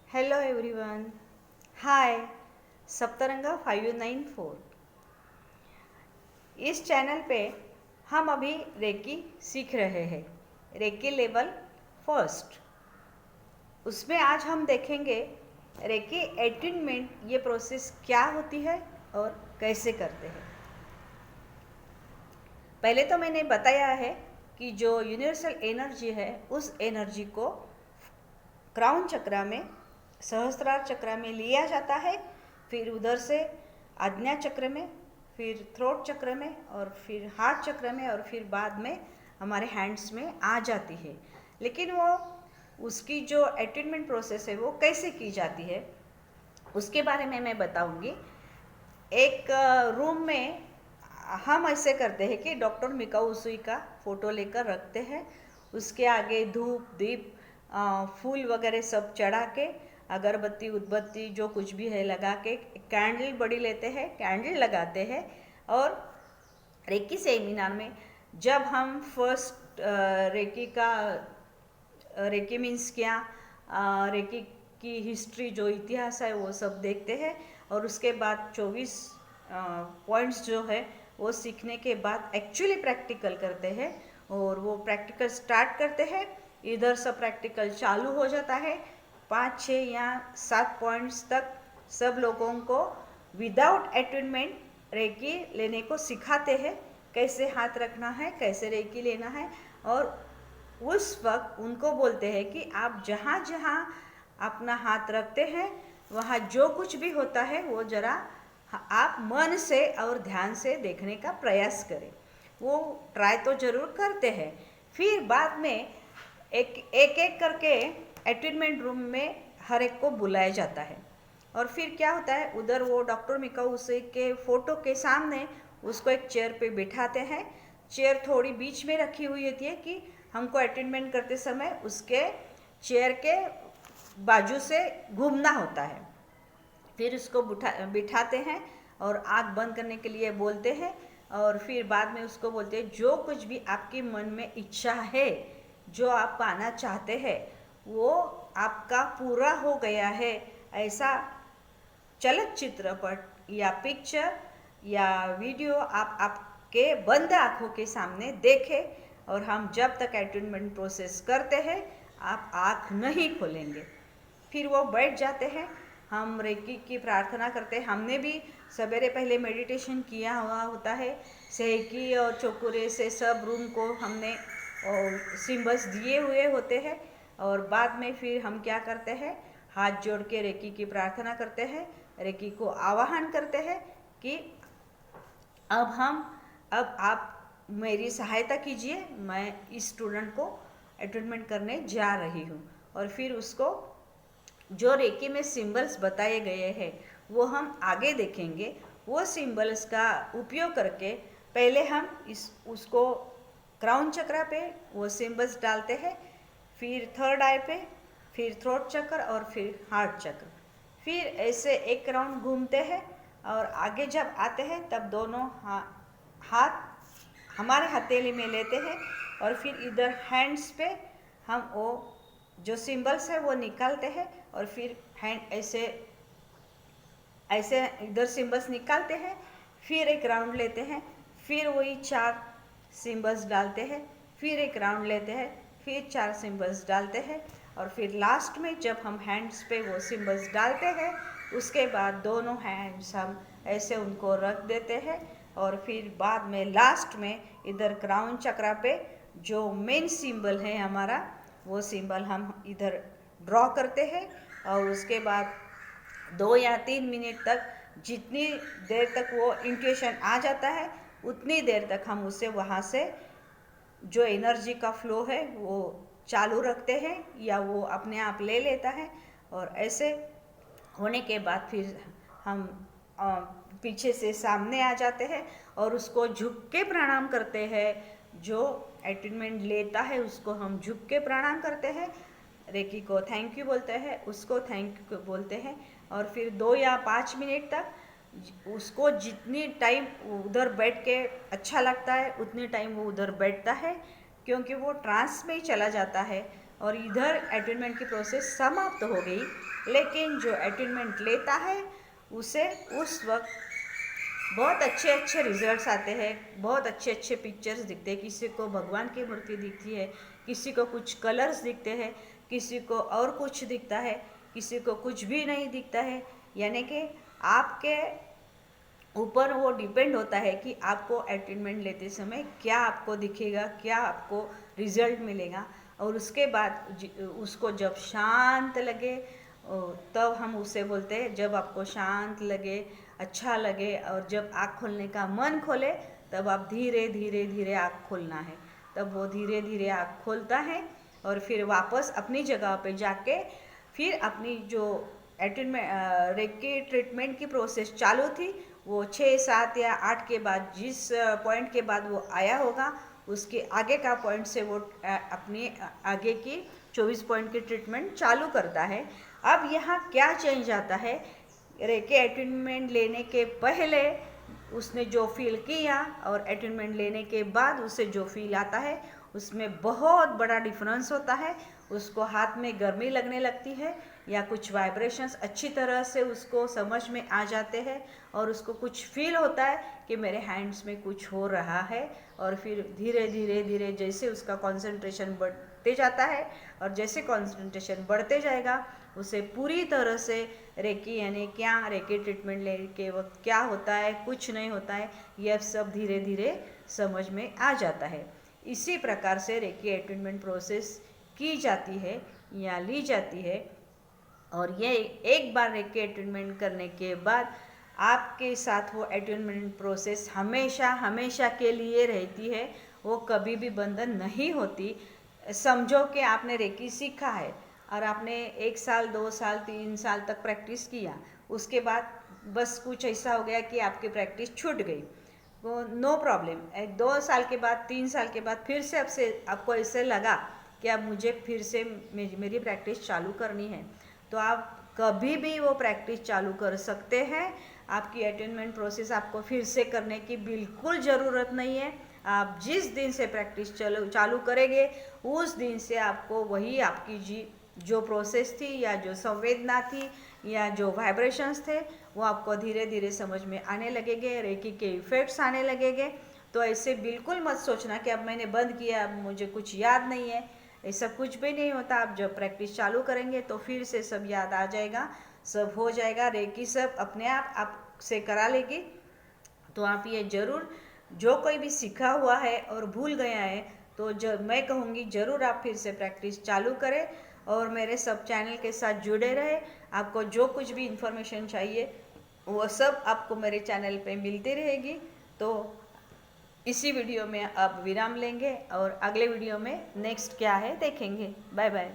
Hello everyone. हाय। सप्तरंगा 594। इस channel पे हम अभी रेकी सीख रहे हैं। Reiki level first. उसमें आज हम देखेंगे रेकी अटेनमेंट ये प्रोसेस क्या होती है और कैसे करते हैं। पहले तो मैंने बताया है कि जो यूनिवर्सल एनर्जी है उस एनर्जी को क्राउन चक्र में, सहस्त्रार चक्र में लिया जाता है, फिर उधर से आज्ञा चक्र में, फिर थ्रोट चक्र में और फिर हार्ट चक्र में और फिर बाद में हमारे हैंड्स में आ जाती है। लेकिन वो उसकी जो अटेनमेंट प्रोसेस है वो कैसे की जाती है उसके बारे में मैं बताऊंगी। एक रूम में हम ऐसे करते हैं कि डॉक्टर मिकाऊ उसुई का फ़ोटो लेकर रखते हैं। उसके आगे धूप दीप फूल वगैरह सब चढ़ा के, अगरबत्ती उदबत्ती जो कुछ भी है लगा के, कैंडल बड़ी लेते हैं, कैंडल लगाते हैं। और रेकी सेमिनार में जब हम फर्स्ट रेकी का रेकी मीन्स क्या, रेकी की हिस्ट्री जो इतिहास है वो सब देखते हैं। और उसके बाद 24 पॉइंट्स जो है वो सीखने के बाद एक्चुअली प्रैक्टिकल करते हैं। और वो प्रैक्टिकल स्टार्ट करते हैं, इधर से प्रैक्टिकल चालू हो जाता है। 5, 6 या 7 पॉइंट्स तक सब लोगों को विदाउट अटेनमेंट रेकी लेने को सिखाते हैं। कैसे हाथ रखना है, कैसे रेकी लेना है। और उस वक्त उनको बोलते हैं कि आप जहाँ जहाँ अपना हाथ रखते हैं वहाँ जो कुछ भी होता है वो जरा आप मन से और ध्यान से देखने का प्रयास करें। वो ट्राई तो जरूर करते हैं। फिर बाद में एक एक करके अटेनमेंट रूम में हर एक को बुलाया जाता है। और फिर क्या होता है, उधर वो डॉक्टर मिकाऊ उसे के फोटो के सामने उसको एक चेयर पे बिठाते हैं। चेयर थोड़ी बीच में रखी हुई होती है कि हमको अटेनमेंट करते समय उसके चेयर के बाजू से घूमना होता है। फिर उसको बिठाते हैं और आँख बंद करने के लिए बोलते हैं। और फिर बाद में उसको बोलते हैं जो कुछ भी आपके मन में इच्छा है, जो आप पाना चाहते हैं वो आपका पूरा हो गया है, ऐसा चलत चित्रपट या पिक्चर या वीडियो आप आपके बंद आँखों के सामने देखें। और हम जब तक अटेनमेंट प्रोसेस करते हैं आप आँख नहीं खोलेंगे। फिर वो बैठ जाते हैं। हम रेकी की प्रार्थना करते हैं। हमने भी सवेरे पहले मेडिटेशन किया हुआ होता है। सेकी और चोकुरे से सब रूम को हमने सिम्बल्स दिए हुए होते हैं। और बाद में फिर हम क्या करते हैं, हाथ जोड़ के रेकी की प्रार्थना करते हैं, रेकी को आवाहन करते हैं कि अब आप मेरी सहायता कीजिए, मैं इस स्टूडेंट को अटेनमेंट करने जा रही हूँ। और फिर उसको जो रेकी में सिंबल्स बताए गए हैं वो हम आगे देखेंगे। वो सिंबल्स का उपयोग करके पहले हम उसको क्राउन चक्र पे वो सिंबल्स डालते हैं, फिर थर्ड आई पे, फिर थ्रोट चक्र और फिर हार्ट चक्र। फिर ऐसे एक राउंड घूमते हैं और आगे जब आते हैं तब दोनों हाथ हमारे हथेली में लेते हैं। और फिर इधर हैंड्स पे हम वो जो सिंबल्स है वो निकालते हैं। और फिर हैंड ऐसे ऐसे इधर सिंबल्स निकालते हैं, फिर एक राउंड लेते हैं, फिर वही 4 सिंबल्स डालते हैं, फिर एक राउंड लेते हैं, फिर 4 सिंबल्स डालते हैं। और फिर लास्ट में जब हम हैंड्स पे वो सिंबल्स डालते हैं उसके बाद दोनों हैंड्स हम ऐसे उनको रख देते हैं। और फिर बाद में लास्ट में इधर क्राउन चक्र पे जो मेन सिंबल है हमारा, वो सिंबल हम इधर ड्रॉ करते हैं। और उसके बाद 2 या 3 मिनट तक, जितनी देर तक वो इंट्यूशन आ जाता है उतनी देर तक हम उसे वहाँ से जो एनर्जी का फ्लो है वो चालू रखते हैं या वो अपने आप ले लेता है। और ऐसे होने के बाद फिर हम पीछे से सामने आ जाते हैं और उसको झुक के प्रणाम करते हैं। जो अटेनमेंट लेता है उसको हम झुक के प्रणाम करते हैं, रेकी को थैंक यू बोलते हैं, उसको थैंक यू बोलते हैं। और फिर 2 या 5 मिनट तक उसको जितनी टाइम उधर बैठ के अच्छा लगता है उतनी टाइम वो उधर बैठता है, क्योंकि वो ट्रांस में ही चला जाता है। और इधर अटेनमेंट की प्रोसेस समाप्त हो गई, लेकिन जो अटेनमेंट लेता है उसे उस वक्त बहुत अच्छे अच्छे रिजल्ट्स आते हैं, बहुत अच्छे अच्छे पिक्चर्स दिखते हैं। किसी को भगवान की मूर्ति दिखती है, किसी को कुछ कलर्स दिखते हैं, किसी को और कुछ दिखता है, किसी को कुछ भी नहीं दिखता है। यानी कि आपके ऊपर वो डिपेंड होता है कि आपको अटेनमेंट लेते समय क्या आपको दिखेगा, क्या आपको रिजल्ट मिलेगा। और उसके बाद उसको जब शांत लगे तब हम उसे बोलते हैं, जब आपको शांत लगे, अच्छा लगे और जब आँख खोलने का मन खोले तब आप धीरे धीरे धीरे आँख खोलना है। तब वो धीरे धीरे आँख खोलता है और फिर वापस अपनी जगह पे जाके फिर अपनी जो अटेनमेंट रेकी ट्रीटमेंट की प्रोसेस चालू थी वो 6, 7 या 8 के बाद जिस पॉइंट के बाद वो आया होगा उसके आगे का पॉइंट से वो अपनी आगे की 24 पॉइंट की ट्रीटमेंट चालू करता है। अब यहाँ क्या चेंज आता है, रेकी अटेनमेंट लेने के पहले उसने जो फील किया और अटेनमेंट लेने के बाद उसे जो फील आता है उसमें बहुत बड़ा डिफरेंस होता है। उसको हाथ में गर्मी लगने लगती है या कुछ वाइब्रेशंस अच्छी तरह से उसको समझ में आ जाते हैं और उसको कुछ फील होता है कि मेरे हैंड्स में कुछ हो रहा है। और फिर धीरे धीरे धीरे जैसे उसका कंसंट्रेशन बढ़ते जाता है और जैसे कंसंट्रेशन बढ़ते जाएगा उसे पूरी तरह से रेकी यानी क्या रेकी ट्रीटमेंट लेने के वक्त क्या होता है, कुछ नहीं होता है, यह सब धीरे धीरे समझ में आ जाता है। इसी प्रकार से रेकी अटेनमेंट प्रोसेस की जाती है या ली जाती है। और ये एक बार रेकी अटेनमेंट करने के बाद आपके साथ वो अटेनमेंट प्रोसेस हमेशा हमेशा के लिए रहती है, वो कभी भी बंद नहीं होती। समझो कि आपने रेकी सीखा है और आपने 1 साल 2 साल 3 साल तक प्रैक्टिस किया, उसके बाद बस कुछ ऐसा हो गया कि आपकी प्रैक्टिस छूट गई, वो नो प्रॉब्लम। 2 साल के बाद 3 साल के बाद फिर से आपको ऐसे लगा कि अब मुझे फिर से मेरी प्रैक्टिस चालू करनी है, तो आप कभी भी वो प्रैक्टिस चालू कर सकते हैं। आपकी अटेनमेंट प्रोसेस आपको फिर से करने की बिल्कुल ज़रूरत नहीं है। आप जिस दिन से प्रैक्टिस चालू करेंगे उस दिन से आपको वही आपकी जो प्रोसेस थी या जो संवेदना थी या जो वाइब्रेशंस थे वो आपको धीरे धीरे समझ में आने लगेंगे, रेकी के इफ़ेक्ट्स आने लगेंगे। तो ऐसे बिल्कुल मत सोचना कि अब मैंने बंद किया, अब मुझे कुछ याद नहीं है, ऐसा कुछ भी नहीं होता। आप जब प्रैक्टिस चालू करेंगे तो फिर से सब याद आ जाएगा, सब हो जाएगा, रेकी सब अपने आप आपसे करा लेगी। तो आप ये ज़रूर, जो कोई भी सीखा हुआ है और भूल गया है तो मैं कहूँगी ज़रूर आप फिर से प्रैक्टिस चालू करें और मेरे सब चैनल के साथ जुड़े रहे। आपको जो कुछ भी इंफॉर्मेशन चाहिए वो सब आपको मेरे चैनल पे मिलती रहेगी। तो इसी वीडियो में अब विराम लेंगे और अगले वीडियो में नेक्स्ट क्या है देखेंगे। Bye bye.